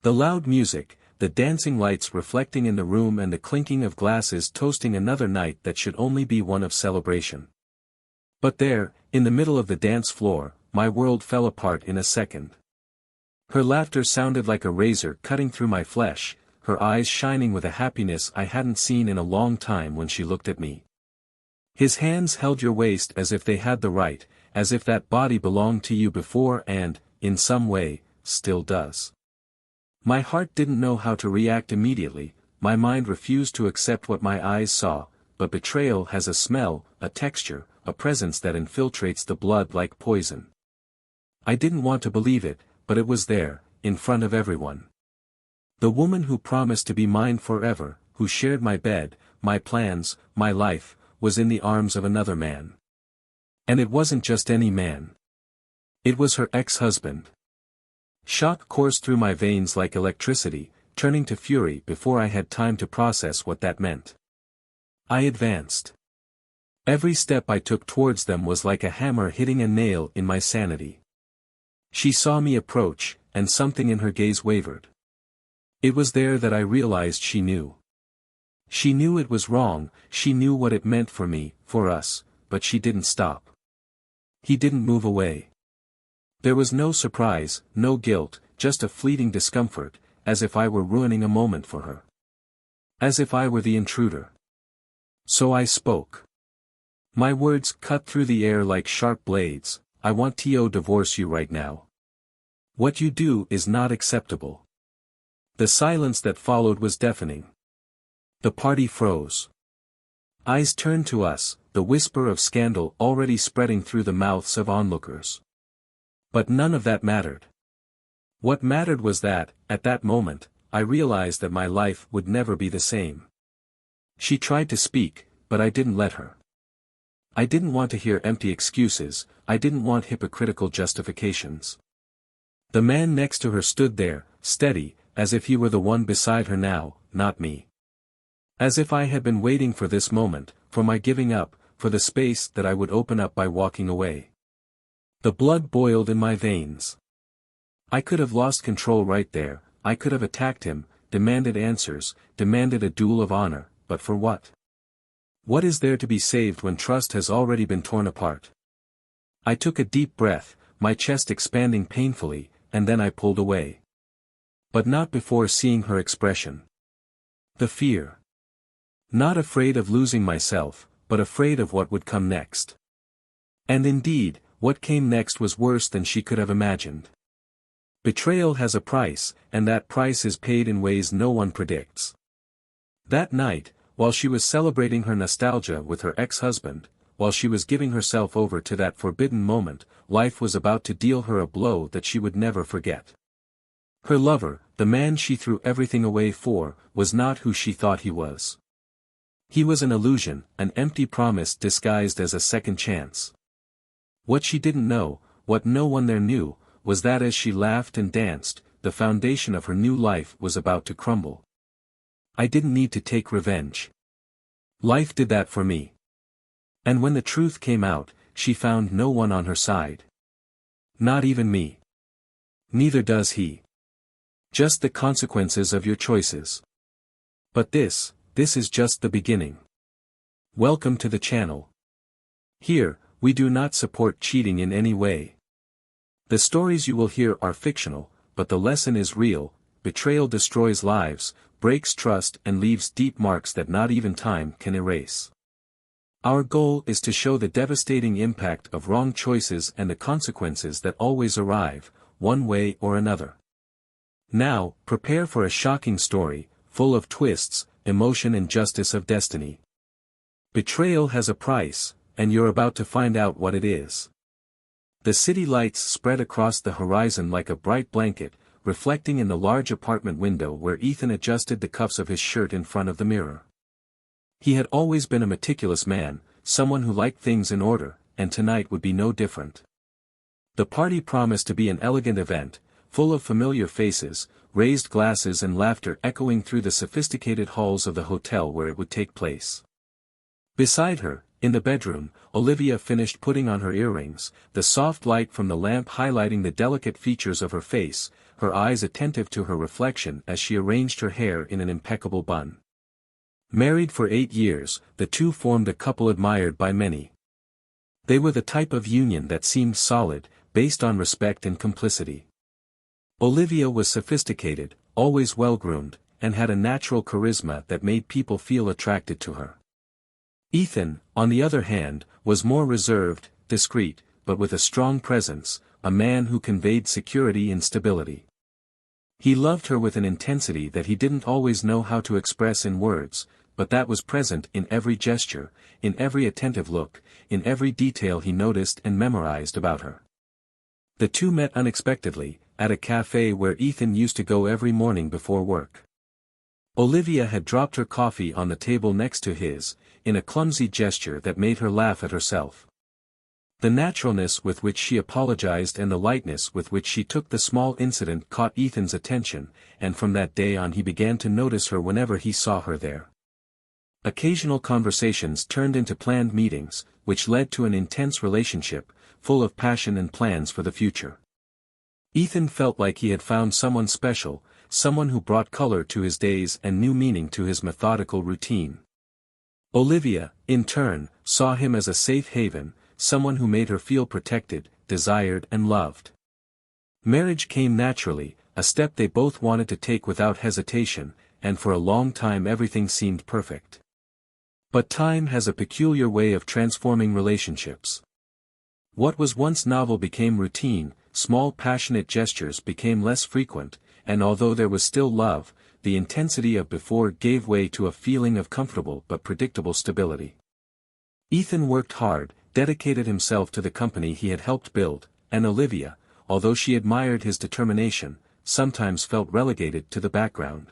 The loud music, the dancing lights reflecting in the room and the clinking of glasses toasting another night that should only be one of celebration. But there, in the middle of the dance floor, my world fell apart in a second. Her laughter sounded like a razor cutting through my flesh, her eyes shining with a happiness I hadn't seen in a long time when she looked at me. His hands held your waist as if they had the right, as if that body belonged to you before and, in some way, still does. My heart didn't know how to react immediately, my mind refused to accept what my eyes saw, but betrayal has a smell, a texture, a presence that infiltrates the blood like poison. I didn't want to believe it, but it was there, in front of everyone. The woman who promised to be mine forever, who shared my bed, my plans, my life, was in the arms of another man. And it wasn't just any man. It was her ex-husband. Shock coursed through my veins like electricity, turning to fury before I had time to process what that meant. I advanced. Every step I took towards them was like a hammer hitting a nail in my sanity. She saw me approach, and something in her gaze wavered. It was there that I realized she knew. She knew it was wrong, she knew what it meant for me, for us, but she didn't stop. He didn't move away. There was no surprise, no guilt, just a fleeting discomfort, as if I were ruining a moment for her. As if I were the intruder. So I spoke. My words cut through the air like sharp blades. I want to divorce you right now. What you do is not acceptable. The silence that followed was deafening. The party froze. Eyes turned to us, the whisper of scandal already spreading through the mouths of onlookers. But none of that mattered. What mattered was that, at that moment, I realized that my life would never be the same. She tried to speak, but I didn't let her. I didn't want to hear empty excuses, I didn't want hypocritical justifications. The man next to her stood there, steady, as if he were the one beside her now, not me. As if I had been waiting for this moment, for my giving up, for the space that I would open up by walking away. The blood boiled in my veins. I could have lost control right there, I could have attacked him, demanded answers, demanded a duel of honor, but for what? What is there to be saved when trust has already been torn apart? I took a deep breath, my chest expanding painfully, and then I pulled away. But not before seeing her expression. The fear. Not afraid of losing myself, but afraid of what would come next. And indeed, what came next was worse than she could have imagined. Betrayal has a price, and that price is paid in ways no one predicts. That night, while she was celebrating her nostalgia with her ex-husband, while she was giving herself over to that forbidden moment, life was about to deal her a blow that she would never forget. Her lover, the man she threw everything away for, was not who she thought he was. He was an illusion, an empty promise disguised as a second chance. What she didn't know, what no one there knew, was that as she laughed and danced, the foundation of her new life was about to crumble. I didn't need to take revenge. Life did that for me. And when the truth came out, she found no one on her side. Not even me. Neither does he. Just the consequences of your choices. But this is just the beginning. Welcome to the channel. Here, we do not support cheating in any way. The stories you will hear are fictional, but the lesson is real. Betrayal destroys lives, breaks trust and leaves deep marks that not even time can erase. Our goal is to show the devastating impact of wrong choices and the consequences that always arrive, one way or another. Now, prepare for a shocking story, full of twists, emotion and justice of destiny. Betrayal has a price, and you're about to find out what it is. The city lights spread across the horizon like a bright blanket, reflecting in the large apartment window where Ethan adjusted the cuffs of his shirt in front of the mirror. He had always been a meticulous man, someone who liked things in order, and tonight would be no different. The party promised to be an elegant event, full of familiar faces, raised glasses and laughter echoing through the sophisticated halls of the hotel where it would take place. Beside her, in the bedroom, Olivia finished putting on her earrings, the soft light from the lamp highlighting the delicate features of her face, her eyes attentive to her reflection as she arranged her hair in an impeccable bun. Married for 8 years, the two formed a couple admired by many. They were the type of union that seemed solid, based on respect and complicity. Olivia was sophisticated, always well-groomed, and had a natural charisma that made people feel attracted to her. Ethan, on the other hand, was more reserved, discreet, but with a strong presence, a man who conveyed security and stability. He loved her with an intensity that he didn't always know how to express in words, but that was present in every gesture, in every attentive look, in every detail he noticed and memorized about her. The two met unexpectedly, at a cafe where Ethan used to go every morning before work. Olivia had dropped her coffee on the table next to his, in a clumsy gesture that made her laugh at herself. The naturalness with which she apologized and the lightness with which she took the small incident caught Ethan's attention, and from that day on he began to notice her whenever he saw her there. Occasional conversations turned into planned meetings, which led to an intense relationship, full of passion and plans for the future. Ethan felt like he had found someone special, someone who brought color to his days and new meaning to his methodical routine. Olivia, in turn, saw him as a safe haven, someone who made her feel protected, desired and loved. Marriage came naturally, a step they both wanted to take without hesitation, and for a long time everything seemed perfect. But time has a peculiar way of transforming relationships. What was once novel became routine, small passionate gestures became less frequent, and although there was still love, the intensity of before gave way to a feeling of comfortable but predictable stability. Ethan worked hard, dedicated himself to the company he had helped build, and Olivia, although she admired his determination, sometimes felt relegated to the background.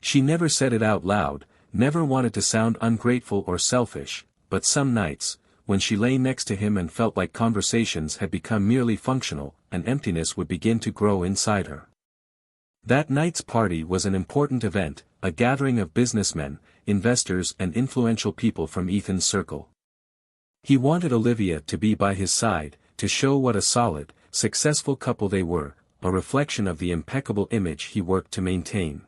She never said it out loud, never wanted to sound ungrateful or selfish, but some nights, when she lay next to him and felt like conversations had become merely functional, an emptiness would begin to grow inside her. That night's party was an important event, a gathering of businessmen, investors and influential people from Ethan's circle. He wanted Olivia to be by his side, to show what a solid, successful couple they were, a reflection of the impeccable image he worked to maintain.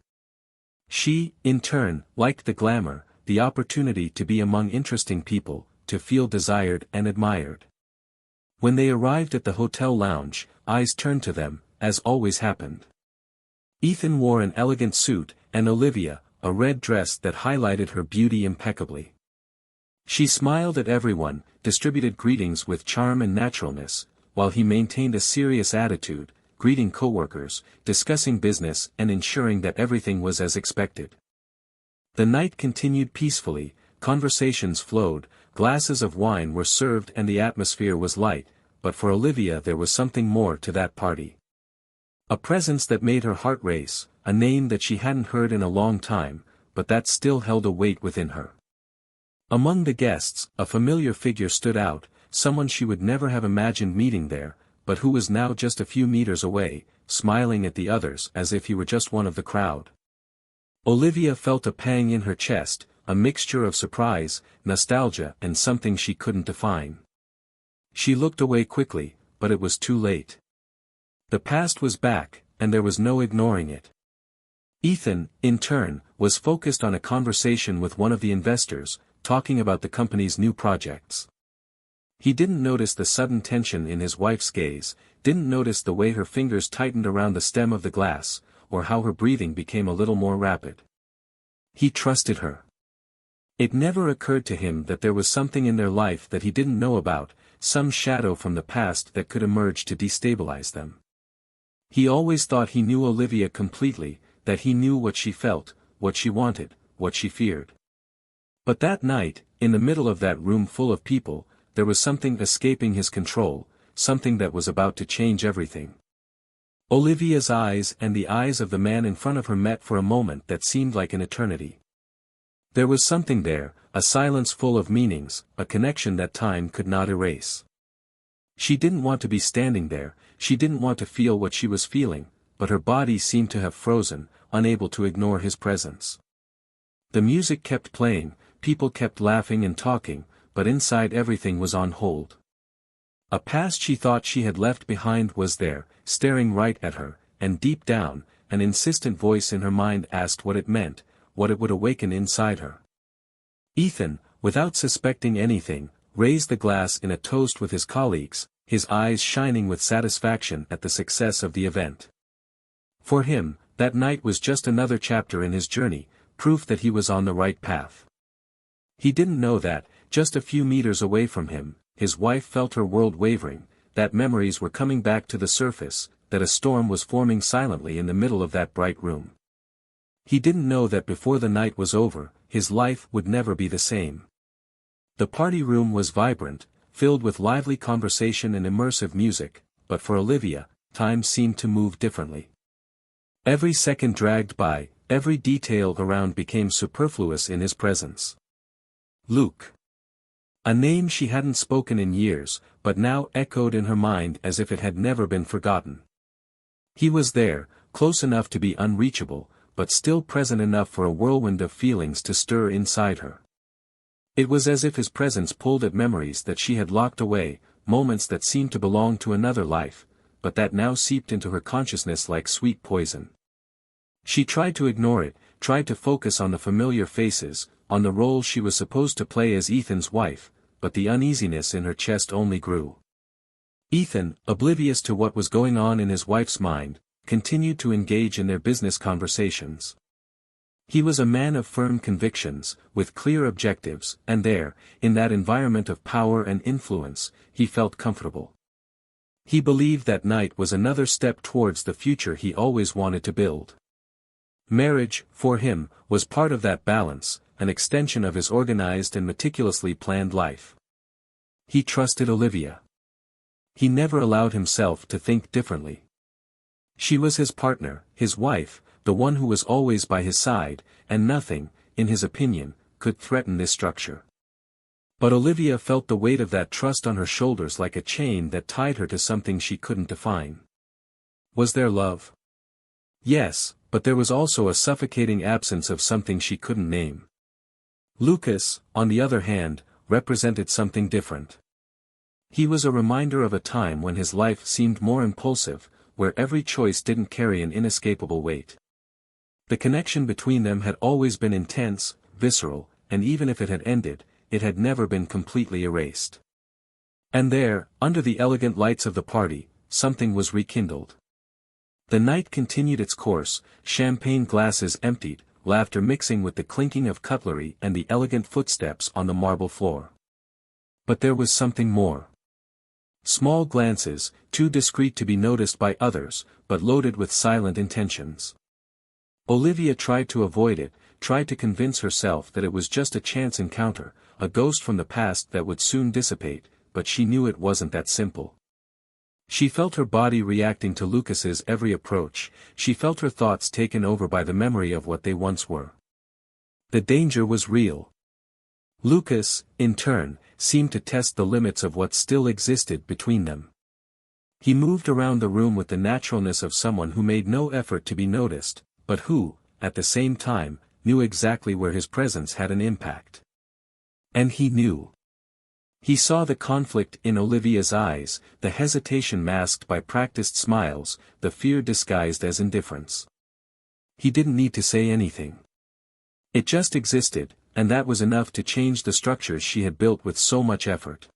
She, in turn, liked the glamour, the opportunity to be among interesting people, to feel desired and admired. When they arrived at the hotel lounge, eyes turned to them, as always happened. Ethan wore an elegant suit, and Olivia, a red dress that highlighted her beauty impeccably. She smiled at everyone, distributed greetings with charm and naturalness, while he maintained a serious attitude, greeting coworkers, discussing business and ensuring that everything was as expected. The night continued peacefully, conversations flowed, glasses of wine were served and the atmosphere was light, but for Olivia there was something more to that party. A presence that made her heart race, a name that she hadn't heard in a long time, but that still held a weight within her. Among the guests, a familiar figure stood out, someone she would never have imagined meeting there, but who was now just a few meters away, smiling at the others as if he were just one of the crowd. Olivia felt a pang in her chest, a mixture of surprise, nostalgia and something she couldn't define. She looked away quickly, but it was too late. The past was back, and there was no ignoring it. Ethan, in turn, was focused on a conversation with one of the investors, talking about the company's new projects. He didn't notice the sudden tension in his wife's gaze, didn't notice the way her fingers tightened around the stem of the glass, or how her breathing became a little more rapid. He trusted her. It never occurred to him that there was something in their life that he didn't know about, some shadow from the past that could emerge to destabilize them. He always thought he knew Olivia completely, that he knew what she felt, what she wanted, what she feared. But that night, in the middle of that room full of people, there was something escaping his control, something that was about to change everything. Olivia's eyes and the eyes of the man in front of her met for a moment that seemed like an eternity. There was something there, a silence full of meanings, a connection that time could not erase. She didn't want to be standing there, she didn't want to feel what she was feeling, but her body seemed to have frozen, unable to ignore his presence. The music kept playing, people kept laughing and talking, but inside everything was on hold. A past she thought she had left behind was there, staring right at her, and deep down, an insistent voice in her mind asked what it meant, what it would awaken inside her. Ethan, without suspecting anything, raised the glass in a toast with his colleagues, his eyes shining with satisfaction at the success of the event. For him, that night was just another chapter in his journey, proof that he was on the right path. He didn't know that, just a few meters away from him, his wife felt her world wavering, that memories were coming back to the surface, that a storm was forming silently in the middle of that bright room. He didn't know that before the night was over, his life would never be the same. The party room was vibrant, filled with lively conversation and immersive music, but for Olivia, time seemed to move differently. Every second dragged by, every detail around became superfluous in his presence. Luke. A name she hadn't spoken in years, but now echoed in her mind as if it had never been forgotten. He was there, close enough to be unreachable, but still present enough for a whirlwind of feelings to stir inside her. It was as if his presence pulled at memories that she had locked away, moments that seemed to belong to another life, but that now seeped into her consciousness like sweet poison. She tried to ignore it, tried to focus on the familiar faces, on the role she was supposed to play as Ethan's wife, but the uneasiness in her chest only grew. Ethan, oblivious to what was going on in his wife's mind, continued to engage in their business conversations. He was a man of firm convictions, with clear objectives, and there, in that environment of power and influence, he felt comfortable. He believed that night was another step towards the future he always wanted to build. Marriage, for him, was part of that balance, an extension of his organized and meticulously planned life. He trusted Olivia. He never allowed himself to think differently. She was his partner, his wife, the one who was always by his side, and nothing, in his opinion, could threaten this structure. But Olivia felt the weight of that trust on her shoulders like a chain that tied her to something she couldn't define. Was there love? Yes, but there was also a suffocating absence of something she couldn't name. Lucas, on the other hand, represented something different. He was a reminder of a time when his life seemed more impulsive, where every choice didn't carry an inescapable weight. The connection between them had always been intense, visceral, and even if it had ended, it had never been completely erased. And there, under the elegant lights of the party, something was rekindled. The night continued its course, champagne glasses emptied, laughter mixing with the clinking of cutlery and the elegant footsteps on the marble floor. But there was something more. Small glances, too discreet to be noticed by others, but loaded with silent intentions. Olivia tried to avoid it, tried to convince herself that it was just a chance encounter, a ghost from the past that would soon dissipate, but she knew it wasn't that simple. She felt her body reacting to Lucas's every approach, she felt her thoughts taken over by the memory of what they once were. The danger was real. Lucas, in turn, seemed to test the limits of what still existed between them. He moved around the room with the naturalness of someone who made no effort to be noticed, but who, at the same time, knew exactly where his presence had an impact. And he knew. He saw the conflict in Olivia's eyes, the hesitation masked by practiced smiles, the fear disguised as indifference. He didn't need to say anything. It just existed, and that was enough to change the structures she had built with so much effort.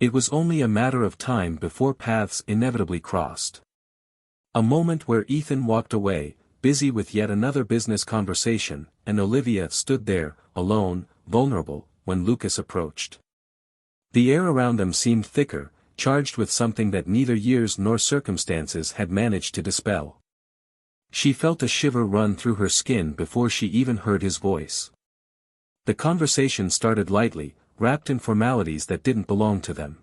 It was only a matter of time before paths inevitably crossed. A moment where Ethan walked away, busy with yet another business conversation, and Olivia stood there, alone, vulnerable, when Lucas approached. The air around them seemed thicker, charged with something that neither years nor circumstances had managed to dispel. She felt a shiver run through her skin before she even heard his voice. The conversation started lightly, wrapped in formalities that didn't belong to them.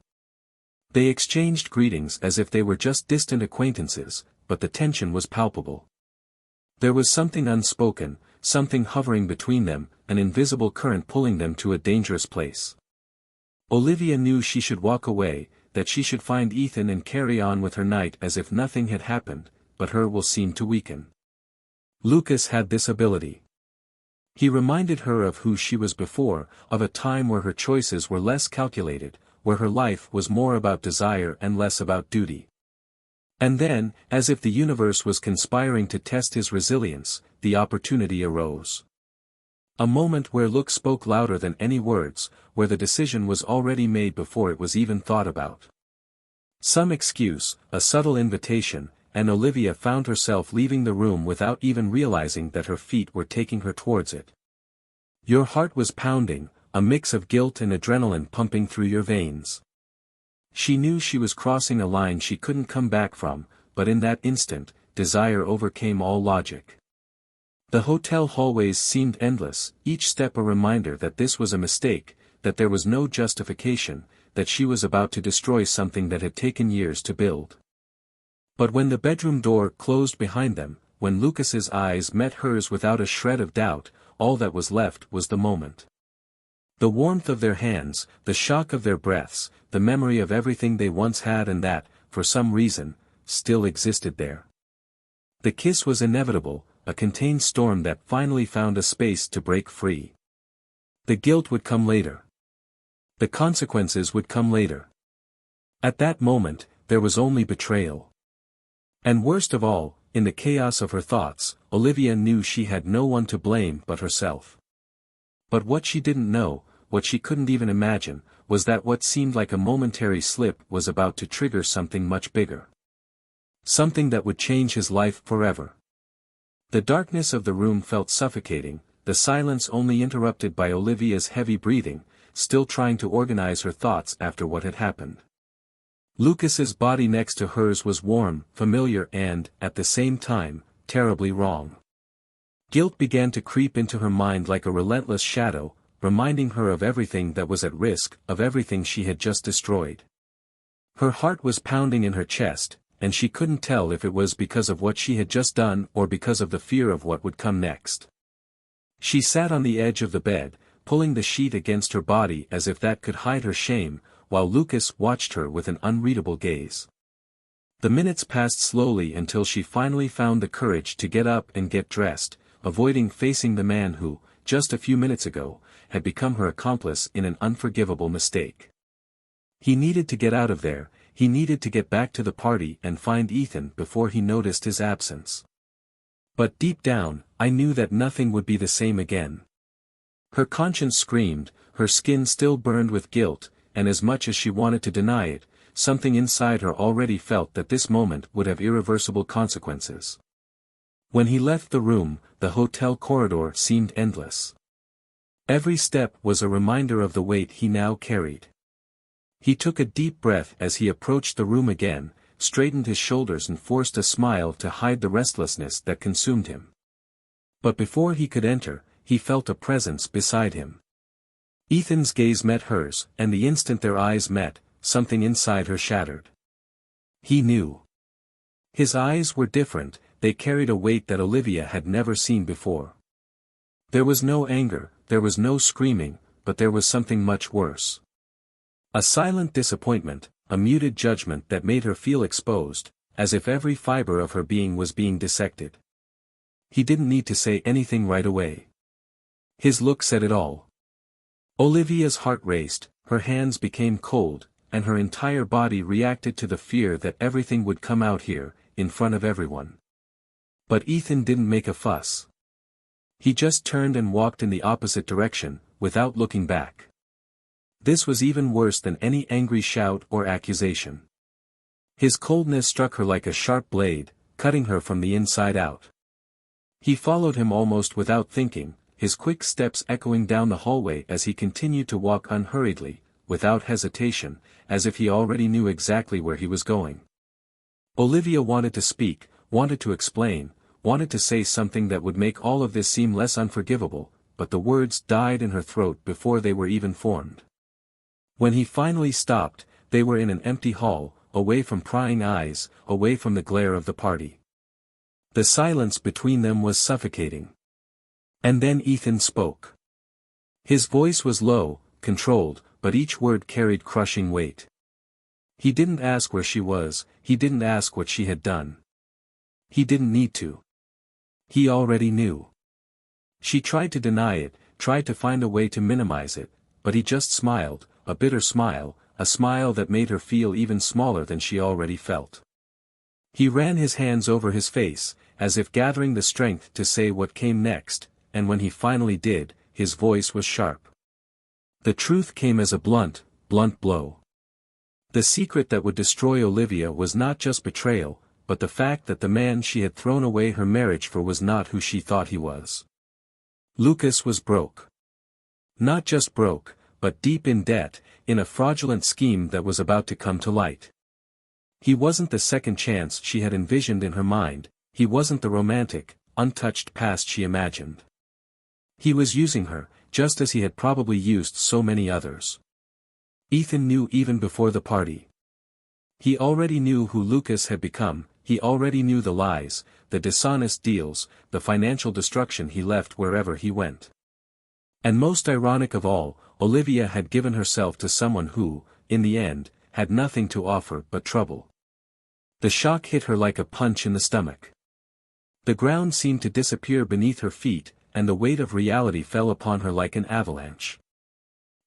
They exchanged greetings as if they were just distant acquaintances, but the tension was palpable. There was something unspoken, something hovering between them, an invisible current pulling them to a dangerous place. Olivia knew she should walk away, that she should find Ethan and carry on with her night as if nothing had happened, but her will seemed to weaken. Lucas had this ability. He reminded her of who she was before, of a time where her choices were less calculated, where her life was more about desire and less about duty. And then, as if the universe was conspiring to test his resilience, the opportunity arose. A moment where look spoke louder than any words, where the decision was already made before it was even thought about. Some excuse, a subtle invitation, and Olivia found herself leaving the room without even realizing that her feet were taking her towards it. Your heart was pounding, a mix of guilt and adrenaline pumping through your veins. She knew she was crossing a line she couldn't come back from, but in that instant, desire overcame all logic. The hotel hallways seemed endless, each step a reminder that this was a mistake, that there was no justification, that she was about to destroy something that had taken years to build. But when the bedroom door closed behind them, when Lucas's eyes met hers without a shred of doubt, all that was left was the moment. The warmth of their hands, the shock of their breaths, the memory of everything they once had and that, for some reason, still existed there. The kiss was inevitable, a contained storm that finally found a space to break free. The guilt would come later. The consequences would come later. At that moment, there was only betrayal. And worst of all, in the chaos of her thoughts, Olivia knew she had no one to blame but herself. But what she didn't know, what she couldn't even imagine, was that what seemed like a momentary slip was about to trigger something much bigger. Something that would change his life forever. The darkness of the room felt suffocating, the silence only interrupted by Olivia's heavy breathing, still trying to organize her thoughts after what had happened. Lucas's body next to hers was warm, familiar and, at the same time, terribly wrong. Guilt began to creep into her mind like a relentless shadow, reminding her of everything that was at risk, of everything she had just destroyed. Her heart was pounding in her chest, and she couldn't tell if it was because of what she had just done or because of the fear of what would come next. She sat on the edge of the bed, pulling the sheet against her body as if that could hide her shame, while Lucas watched her with an unreadable gaze. The minutes passed slowly until she finally found the courage to get up and get dressed, avoiding facing the man who, just a few minutes ago, had become her accomplice in an unforgivable mistake. He needed to get out of there, he needed to get back to the party and find Ethan before he noticed his absence. But deep down, I knew that nothing would be the same again. Her conscience screamed, her skin still burned with guilt, and as much as she wanted to deny it, something inside her already felt that this moment would have irreversible consequences. When he left the room, the hotel corridor seemed endless. Every step was a reminder of the weight he now carried. He took a deep breath as he approached the room again, straightened his shoulders and forced a smile to hide the restlessness that consumed him. But before he could enter, he felt a presence beside him. Ethan's gaze met hers, and the instant their eyes met, something inside her shattered. He knew. His eyes were different, they carried a weight that Olivia had never seen before. There was no anger, there was no screaming, but there was something much worse. A silent disappointment, a muted judgment that made her feel exposed, as if every fiber of her being was being dissected. He didn't need to say anything right away. His look said it all. Olivia's heart raced, her hands became cold, and her entire body reacted to the fear that everything would come out here, in front of everyone. But Ethan didn't make a fuss. He just turned and walked in the opposite direction, without looking back. This was even worse than any angry shout or accusation. His coldness struck her like a sharp blade, cutting her from the inside out. He followed him almost without thinking, his quick steps echoing down the hallway as he continued to walk unhurriedly, without hesitation, as if he already knew exactly where he was going. Olivia wanted to speak, wanted to explain, wanted to say something that would make all of this seem less unforgivable, but the words died in her throat before they were even formed. When he finally stopped, they were in an empty hall, away from prying eyes, away from the glare of the party. The silence between them was suffocating. And then Ethan spoke. His voice was low, controlled, but each word carried crushing weight. He didn't ask where she was, he didn't ask what she had done. He didn't need to. He already knew. She tried to deny it, tried to find a way to minimize it, but he just smiled, a bitter smile, a smile that made her feel even smaller than she already felt. He ran his hands over his face, as if gathering the strength to say what came next, and when he finally did, his voice was sharp. The truth came as a blunt blow. The secret that would destroy Olivia was not just betrayal, but the fact that the man she had thrown away her marriage for was not who she thought he was. Lucas was broke. Not just broke, but deep in debt, in a fraudulent scheme that was about to come to light. He wasn't the second chance she had envisioned in her mind, he wasn't the romantic, untouched past she imagined. He was using her, just as he had probably used so many others. Ethan knew even before the party. He already knew who Lucas had become, he already knew the lies, the dishonest deals, the financial destruction he left wherever he went. And most ironic of all, Olivia had given herself to someone who, in the end, had nothing to offer but trouble. The shock hit her like a punch in the stomach. The ground seemed to disappear beneath her feet, and the weight of reality fell upon her like an avalanche.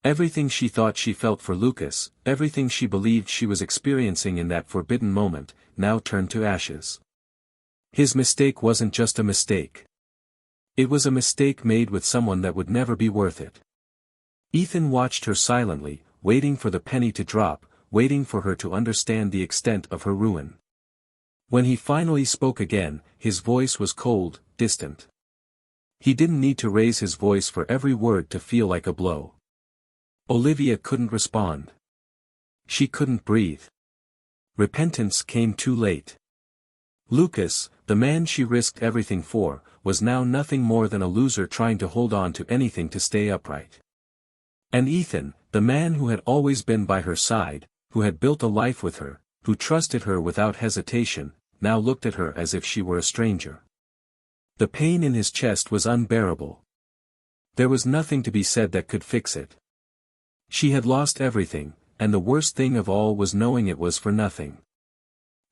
Everything she thought she felt for Lucas, everything she believed she was experiencing in that forbidden moment, now turned to ashes. His mistake wasn't just a mistake. It was a mistake made with someone that would never be worth it. Ethan watched her silently, waiting for the penny to drop, waiting for her to understand the extent of her ruin. When he finally spoke again, his voice was cold, distant. He didn't need to raise his voice for every word to feel like a blow. Olivia couldn't respond. She couldn't breathe. Repentance came too late. Lucas, the man she risked everything for, was now nothing more than a loser trying to hold on to anything to stay upright. And Ethan, the man who had always been by her side, who had built a life with her, who trusted her without hesitation, now looked at her as if she were a stranger. The pain in his chest was unbearable. There was nothing to be said that could fix it. She had lost everything, and the worst thing of all was knowing it was for nothing.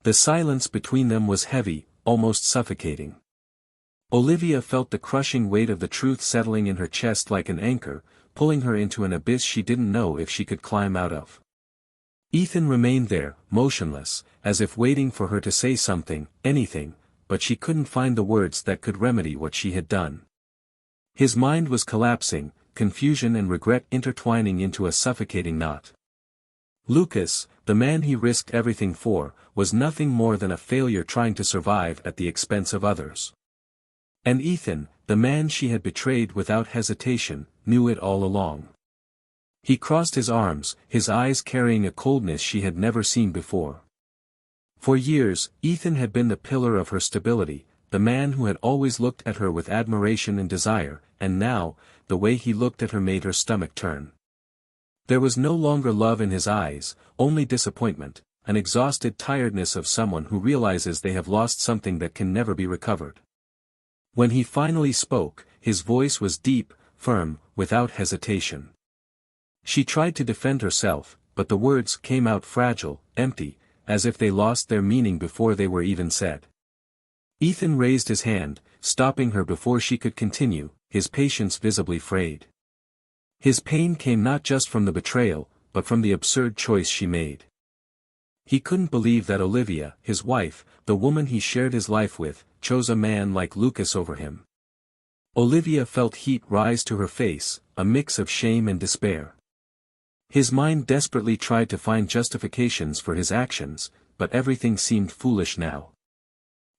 The silence between them was heavy, almost suffocating. Olivia felt the crushing weight of the truth settling in her chest like an anchor, pulling her into an abyss she didn't know if she could climb out of. Ethan remained there, motionless, as if waiting for her to say something, anything, but she couldn't find the words that could remedy what she had done. His mind was collapsing, confusion and regret intertwining into a suffocating knot. Lucas, the man he risked everything for, was nothing more than a failure trying to survive at the expense of others. And Ethan, the man she had betrayed without hesitation, knew it all along. He crossed his arms, his eyes carrying a coldness she had never seen before. For years, Ethan had been the pillar of her stability, the man who had always looked at her with admiration and desire, and now, the way he looked at her made her stomach turn. There was no longer love in his eyes, only disappointment, an exhausted tiredness of someone who realizes they have lost something that can never be recovered. When he finally spoke, his voice was deep, firm, without hesitation. She tried to defend herself, but the words came out fragile, empty, as if they lost their meaning before they were even said. Ethan raised his hand, stopping her before she could continue, his patience visibly frayed. His pain came not just from the betrayal, but from the absurd choice she made. He couldn't believe that Olivia, his wife, the woman he shared his life with, chose a man like Lucas over him. Olivia felt heat rise to her face, a mix of shame and despair. His mind desperately tried to find justifications for his actions, but everything seemed foolish now.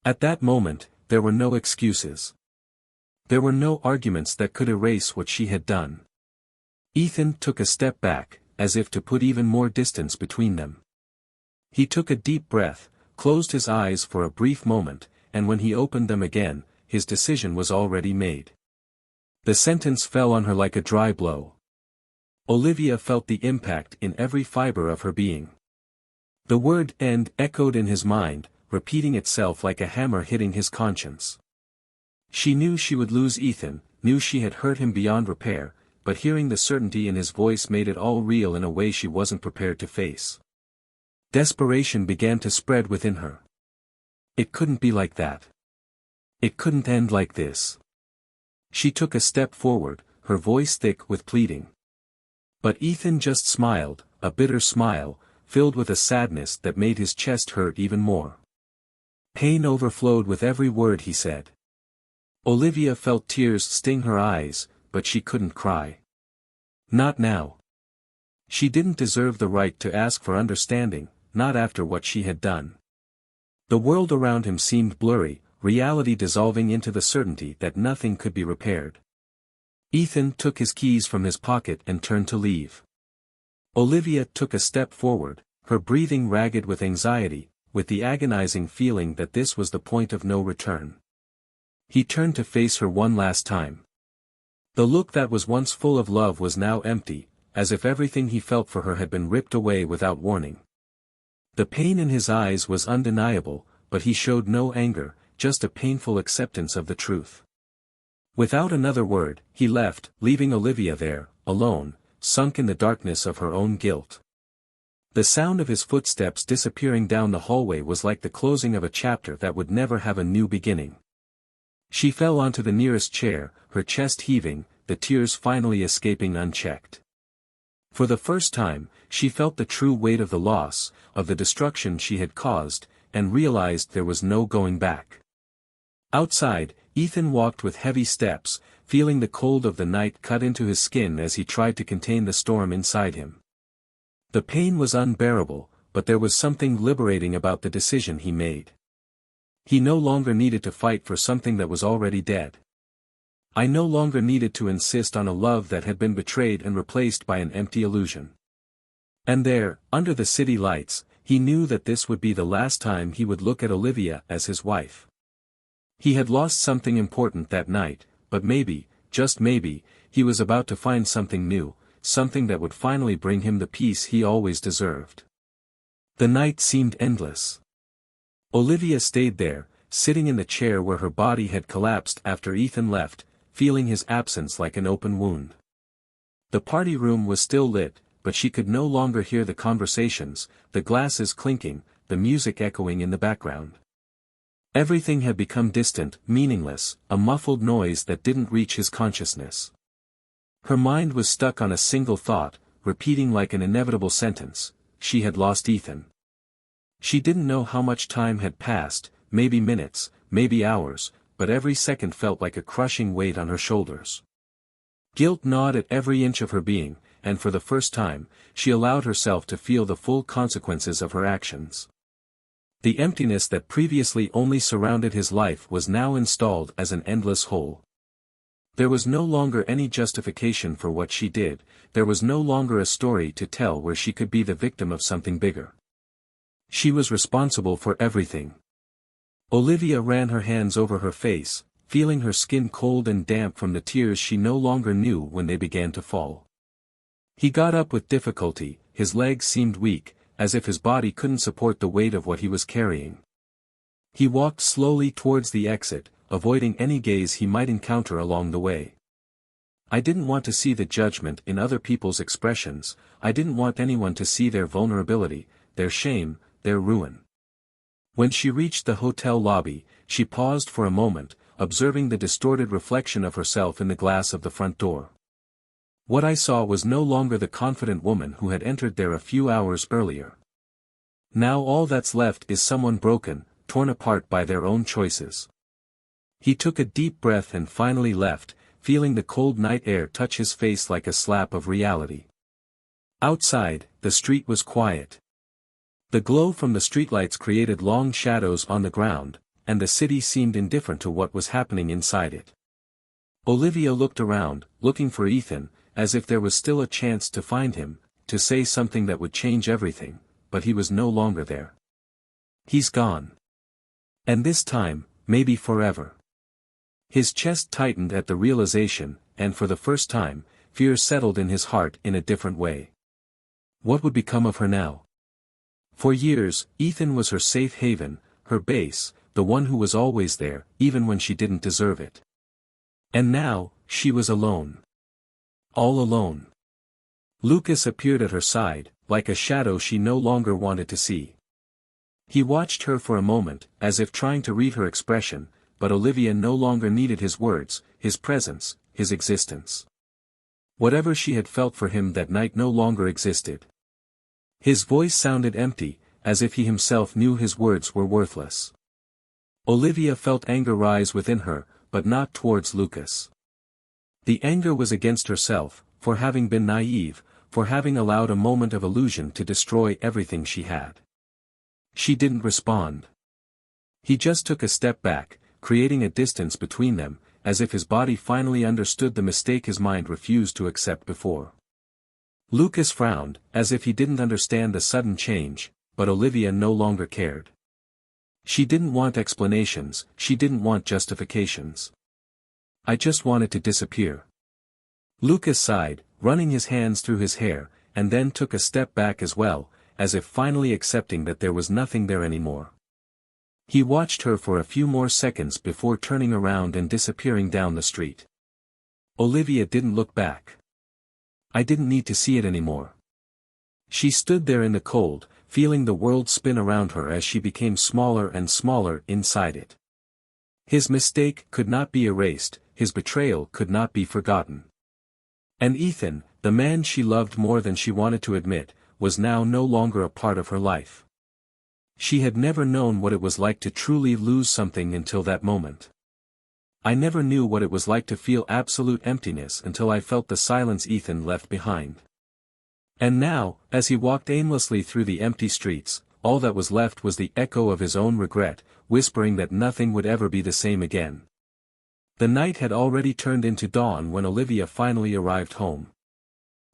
At that moment, there were no excuses. There were no arguments that could erase what she had done. Ethan took a step back, as if to put even more distance between them. He took a deep breath, closed his eyes for a brief moment, and when he opened them again, his decision was already made. The sentence fell on her like a dry blow. Olivia felt the impact in every fiber of her being. The word "end" echoed in his mind, repeating itself like a hammer hitting his conscience. She knew she would lose Ethan, knew she had hurt him beyond repair, but hearing the certainty in his voice made it all real in a way she wasn't prepared to face. Desperation began to spread within her. It couldn't be like that. It couldn't end like this. She took a step forward, her voice thick with pleading. But Ethan just smiled, a bitter smile, filled with a sadness that made his chest hurt even more. Pain overflowed with every word he said. Olivia felt tears sting her eyes, but she couldn't cry. Not now. She didn't deserve the right to ask for understanding, not after what she had done. The world around him seemed blurry, reality dissolving into the certainty that nothing could be repaired. Ethan took his keys from his pocket and turned to leave. Olivia took a step forward, her breathing ragged with anxiety, with the agonizing feeling that this was the point of no return. He turned to face her one last time. The look that was once full of love was now empty, as if everything he felt for her had been ripped away without warning. The pain in his eyes was undeniable, but he showed no anger, just a painful acceptance of the truth. Without another word, he left, leaving Olivia there, alone, sunk in the darkness of her own guilt. The sound of his footsteps disappearing down the hallway was like the closing of a chapter that would never have a new beginning. She fell onto the nearest chair, her chest heaving, the tears finally escaping unchecked. For the first time, she felt the true weight of the loss, of the destruction she had caused, and realized there was no going back. Outside, Ethan walked with heavy steps, feeling the cold of the night cut into his skin as he tried to contain the storm inside him. The pain was unbearable, but there was something liberating about the decision he made. He no longer needed to fight for something that was already dead. I no longer needed to insist on a love that had been betrayed and replaced by an empty illusion. And there, under the city lights, he knew that this would be the last time he would look at Olivia as his wife. He had lost something important that night, but maybe, just maybe, he was about to find something new, something that would finally bring him the peace he always deserved. The night seemed endless. Olivia stayed there, sitting in the chair where her body had collapsed after Ethan left, feeling his absence like an open wound. The party room was still lit, but she could no longer hear the conversations, the glasses clinking, the music echoing in the background. Everything had become distant, meaningless, a muffled noise that didn't reach his consciousness. Her mind was stuck on a single thought, repeating like an inevitable sentence: she had lost Ethan. She didn't know how much time had passed, maybe minutes, maybe hours, but every second felt like a crushing weight on her shoulders. Guilt gnawed at every inch of her being, and for the first time, she allowed herself to feel the full consequences of her actions. The emptiness that previously only surrounded his life was now installed as an endless hole. There was no longer any justification for what she did, there was no longer a story to tell where she could be the victim of something bigger. She was responsible for everything. Olivia ran her hands over her face, feeling her skin cold and damp from the tears she no longer knew when they began to fall. He got up with difficulty, his legs seemed weak, as if his body couldn't support the weight of what he was carrying. He walked slowly towards the exit, avoiding any gaze he might encounter along the way. I didn't want to see the judgment in other people's expressions, I didn't want anyone to see their vulnerability, their shame, their ruin. When she reached the hotel lobby, she paused for a moment, observing the distorted reflection of herself in the glass of the front door. What I saw was no longer the confident woman who had entered there a few hours earlier. Now all that's left is someone broken, torn apart by their own choices. He took a deep breath and finally left, feeling the cold night air touch his face like a slap of reality. Outside, the street was quiet. The glow from the streetlights created long shadows on the ground, and the city seemed indifferent to what was happening inside it. Olivia looked around, looking for Ethan, as if there was still a chance to find him, to say something that would change everything, but he was no longer there. He's gone. And this time, maybe forever. His chest tightened at the realization, and for the first time, fear settled in his heart in a different way. What would become of her now? For years, Ethan was her safe haven, her base, the one who was always there, even when she didn't deserve it. And now, she was alone. All alone. Lucas appeared at her side, like a shadow she no longer wanted to see. He watched her for a moment, as if trying to read her expression, but Olivia no longer needed his words, his presence, his existence. Whatever she had felt for him that night no longer existed. His voice sounded empty, as if he himself knew his words were worthless. Olivia felt anger rise within her, but not towards Lucas. The anger was against herself, for having been naive, for having allowed a moment of illusion to destroy everything she had. She didn't respond. He just took a step back, creating a distance between them, as if his body finally understood the mistake his mind refused to accept before. Lucas frowned, as if he didn't understand the sudden change, but Olivia no longer cared. She didn't want explanations, she didn't want justifications. I just wanted to disappear. Lucas sighed, running his hands through his hair, and then took a step back as well, as if finally accepting that there was nothing there anymore. He watched her for a few more seconds before turning around and disappearing down the street. Olivia didn't look back. I didn't need to see it anymore. She stood there in the cold, feeling the world spin around her as she became smaller and smaller inside it. His mistake could not be erased, his betrayal could not be forgotten. And Ethan, the man she loved more than she wanted to admit, was now no longer a part of her life. She had never known what it was like to truly lose something until that moment. I never knew what it was like to feel absolute emptiness until I felt the silence Ethan left behind. And now, as he walked aimlessly through the empty streets, all that was left was the echo of his own regret, whispering that nothing would ever be the same again. The night had already turned into dawn when Olivia finally arrived home.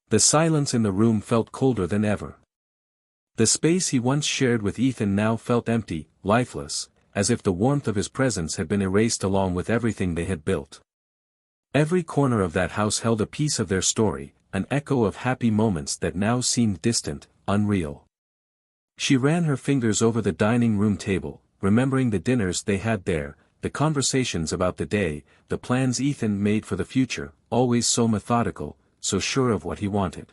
The silence in the room felt colder than ever. The space he once shared with Ethan now felt empty, lifeless, as if the warmth of his presence had been erased along with everything they had built. Every corner of that house held a piece of their story, an echo of happy moments that now seemed distant, unreal. She ran her fingers over the dining room table, remembering the dinners they had there, the conversations about the day, the plans Ethan made for the future, always so methodical, so sure of what he wanted.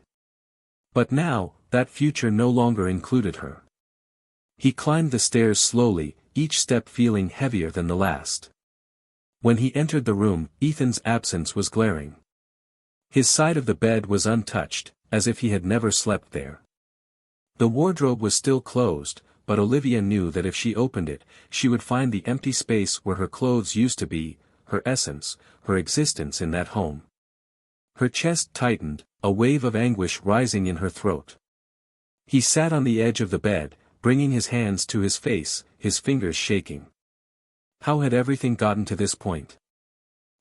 But now, that future no longer included her. He climbed the stairs slowly, each step feeling heavier than the last. When he entered the room, Ethan's absence was glaring. His side of the bed was untouched, as if he had never slept there. The wardrobe was still closed, but Olivia knew that if she opened it, she would find the empty space where her clothes used to be, her essence, her existence in that home. Her chest tightened, a wave of anguish rising in her throat. He sat on the edge of the bed, bringing his hands to his face, his fingers shaking. How had everything gotten to this point?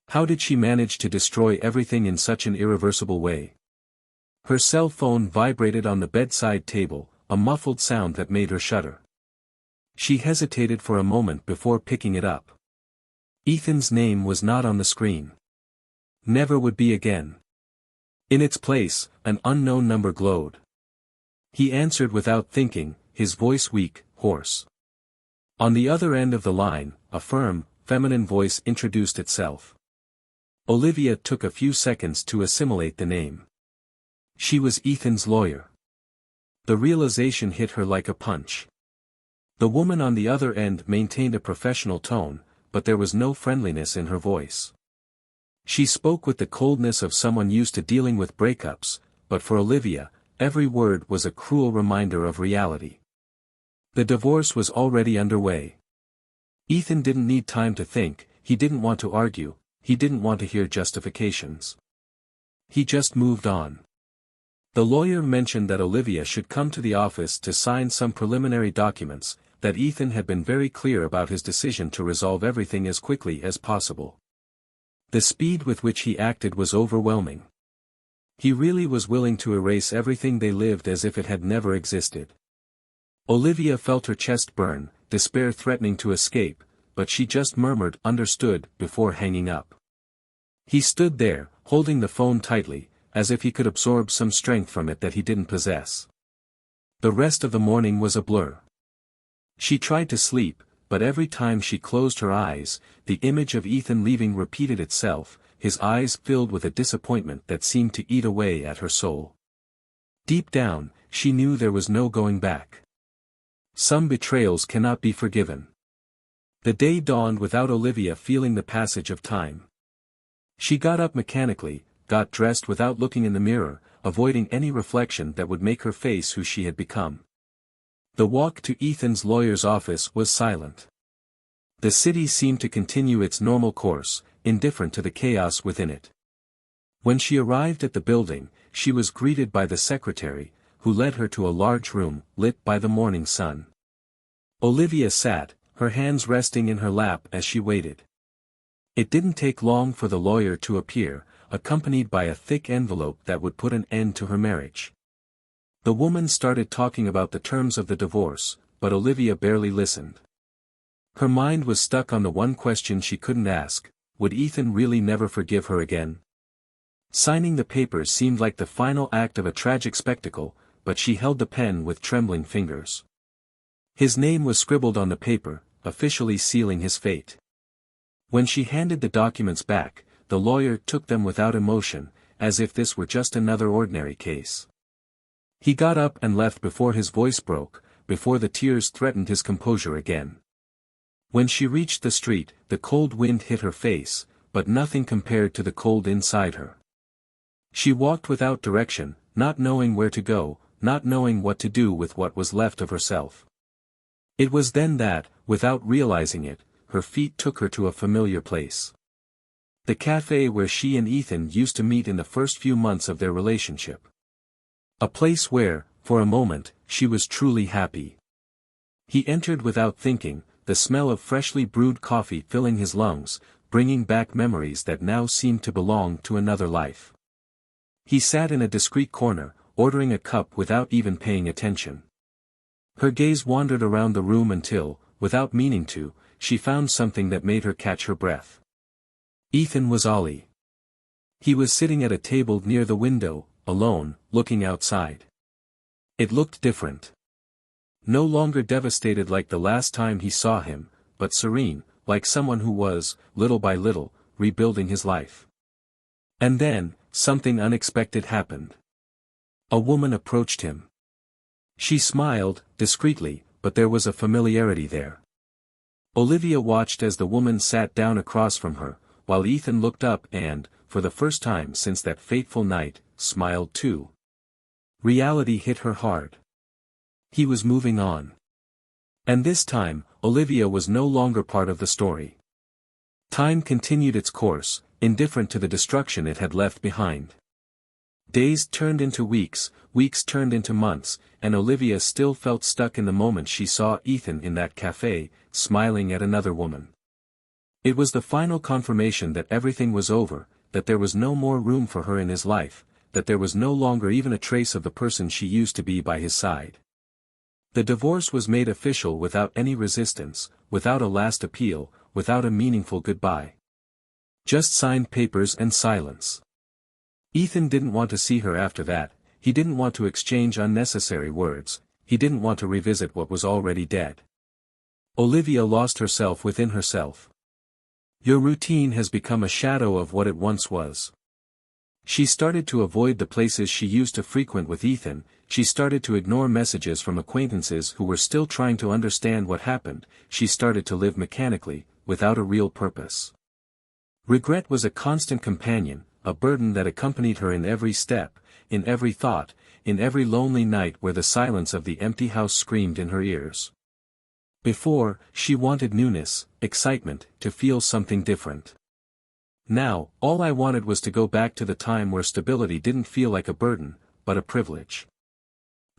How did she manage to destroy everything in such an irreversible way? Her cell phone vibrated on the bedside table, a muffled sound that made her shudder. She hesitated for a moment before picking it up. Ethan's name was not on the screen. Never would be again. In its place, an unknown number glowed. He answered without thinking, his voice weak, hoarse. On the other end of the line, a firm, feminine voice introduced itself. Olivia took a few seconds to assimilate the name. She was Ethan's lawyer. The realization hit her like a punch. The woman on the other end maintained a professional tone, but there was no friendliness in her voice. She spoke with the coldness of someone used to dealing with breakups, but for Olivia, every word was a cruel reminder of reality. The divorce was already underway. Ethan didn't need time to think, he didn't want to argue, he didn't want to hear justifications. He just moved on. The lawyer mentioned that Olivia should come to the office to sign some preliminary documents, that Ethan had been very clear about his decision to resolve everything as quickly as possible. The speed with which he acted was overwhelming. He really was willing to erase everything they lived as if it had never existed. Olivia felt her chest burn, despair threatening to escape, but she just murmured "understood" before hanging up. He stood there, holding the phone tightly, as if he could absorb some strength from it that he didn't possess. The rest of the morning was a blur. She tried to sleep, but every time she closed her eyes, the image of Ethan leaving repeated itself, his eyes filled with a disappointment that seemed to eat away at her soul. Deep down, she knew there was no going back. Some betrayals cannot be forgiven. The day dawned without Olivia feeling the passage of time. She got up mechanically, got dressed without looking in the mirror, avoiding any reflection that would make her face who she had become. The walk to Ethan's lawyer's office was silent. The city seemed to continue its normal course, indifferent to the chaos within it. When she arrived at the building, she was greeted by the secretary, who led her to a large room, lit by the morning sun. Olivia sat, her hands resting in her lap as she waited. It didn't take long for the lawyer to appear, accompanied by a thick envelope that would put an end to her marriage. The woman started talking about the terms of the divorce, but Olivia barely listened. Her mind was stuck on the one question she couldn't ask: would Ethan really never forgive her again? Signing the papers seemed like the final act of a tragic spectacle, but she held the pen with trembling fingers. His name was scribbled on the paper, officially sealing his fate. When she handed the documents back, the lawyer took them without emotion, as if this were just another ordinary case. He got up and left before his voice broke, before the tears threatened his composure again. When she reached the street, the cold wind hit her face, but nothing compared to the cold inside her. She walked without direction, not knowing where to go, not knowing what to do with what was left of herself. It was then that, without realizing it, her feet took her to a familiar place. The cafe where she and Ethan used to meet in the first few months of their relationship. A place where, for a moment, she was truly happy. He entered without thinking, the smell of freshly brewed coffee filling his lungs, bringing back memories that now seemed to belong to another life. He sat in a discreet corner, ordering a cup without even paying attention. Her gaze wandered around the room until, without meaning to, she found something that made her catch her breath. Ethan was Ollie. He was sitting at a table near the window, alone, looking outside. It looked different. No longer devastated like the last time he saw him, but serene, like someone who was, little by little, rebuilding his life. And then, something unexpected happened. A woman approached him. She smiled, discreetly, but there was a familiarity there. Olivia watched as the woman sat down across from her, while Ethan looked up and, for the first time since that fateful night, smiled too. Reality hit her hard. He was moving on. And this time, Olivia was no longer part of the story. Time continued its course, indifferent to the destruction it had left behind. Days turned into weeks, weeks turned into months, and Olivia still felt stuck in the moment she saw Ethan in that cafe, smiling at another woman. It was the final confirmation that everything was over, that there was no more room for her in his life, that there was no longer even a trace of the person she used to be by his side. The divorce was made official without any resistance, without a last appeal, without a meaningful goodbye. Just signed papers and silence. Ethan didn't want to see her after that, he didn't want to exchange unnecessary words, he didn't want to revisit what was already dead. Olivia lost herself within herself. Your routine has become a shadow of what it once was. She started to avoid the places she used to frequent with Ethan, she started to ignore messages from acquaintances who were still trying to understand what happened, she started to live mechanically, without a real purpose. Regret was a constant companion, a burden that accompanied her in every step, in every thought, in every lonely night where the silence of the empty house screamed in her ears. Before, she wanted newness, excitement, to feel something different. Now, all I wanted was to go back to the time where stability didn't feel like a burden, but a privilege.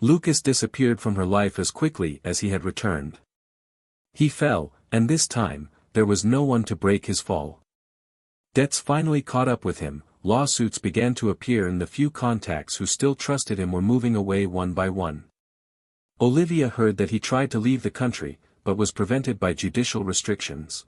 Lucas disappeared from her life as quickly as he had returned. He fell, and this time, there was no one to break his fall. Debts finally caught up with him, lawsuits began to appear and the few contacts who still trusted him were moving away one by one. Olivia heard that he tried to leave the country, but was prevented by judicial restrictions.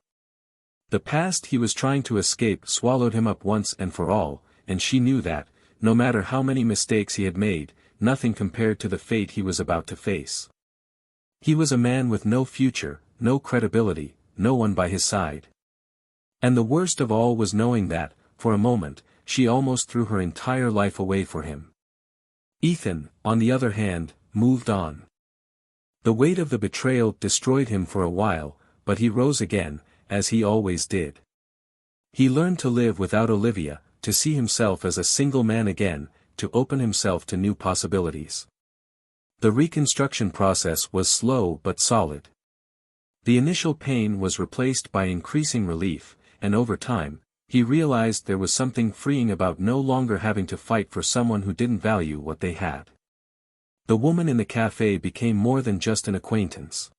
The past he was trying to escape swallowed him up once and for all, and she knew that, no matter how many mistakes he had made, nothing compared to the fate he was about to face. He was a man with no future, no credibility, no one by his side. And the worst of all was knowing that, for a moment, she almost threw her entire life away for him. Ethan, on the other hand, moved on. The weight of the betrayal destroyed him for a while, but he rose again, as he always did. He learned to live without Olivia, to see himself as a single man again, to open himself to new possibilities. The reconstruction process was slow but solid. The initial pain was replaced by increasing relief, and over time, he realized there was something freeing about no longer having to fight for someone who didn't value what they had. The woman in the cafe became more than just an acquaintance.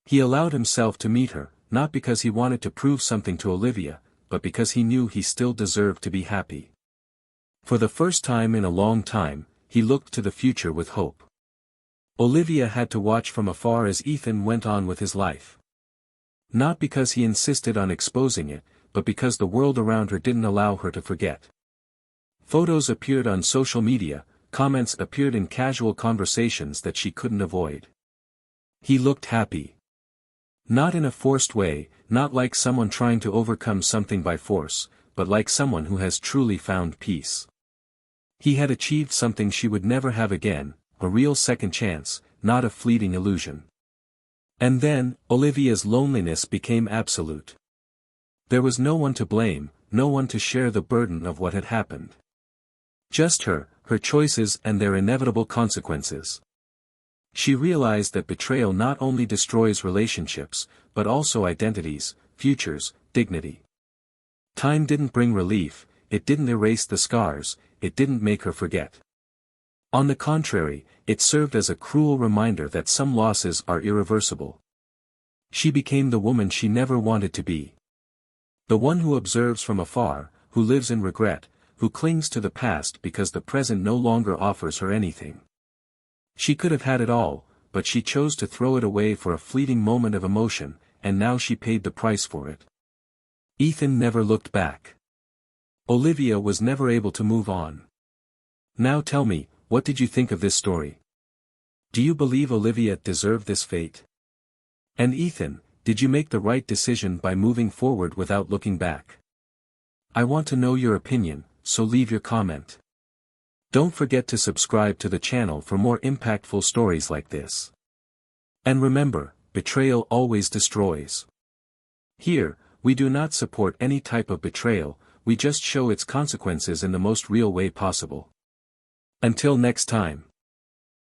He allowed himself to meet her, not because he wanted to prove something to Olivia, but because he knew he still deserved to be happy. For the first time in a long time, he looked to the future with hope. Olivia had to watch from afar as Ethan went on with his life. Not because he insisted on exposing it, but because the world around her didn't allow her to forget. Photos appeared on social media, comments appeared in casual conversations that she couldn't avoid. He looked happy. Not in a forced way, not like someone trying to overcome something by force, but like someone who has truly found peace. He had achieved something she would never have again, a real second chance, not a fleeting illusion. And then, Olivia's loneliness became absolute. There was no one to blame, no one to share the burden of what had happened. Just her choices and their inevitable consequences. She realized that betrayal not only destroys relationships, but also identities, futures, dignity. Time didn't bring relief, it didn't erase the scars, it didn't make her forget. On the contrary, it served as a cruel reminder that some losses are irreversible. She became the woman she never wanted to be. The one who observes from afar, who lives in regret, who clings to the past because the present no longer offers her anything. She could have had it all, but she chose to throw it away for a fleeting moment of emotion, and now she paid the price for it. Ethan never looked back. Olivia was never able to move on. Now tell me, what did you think of this story? Do you believe Olivia deserved this fate? And Ethan, did you make the right decision by moving forward without looking back? I want to know your opinion, so leave your comment. Don't forget to subscribe to the channel for more impactful stories like this. And remember, betrayal always destroys. Here, we do not support any type of betrayal, we just show its consequences in the most real way possible. Until next time.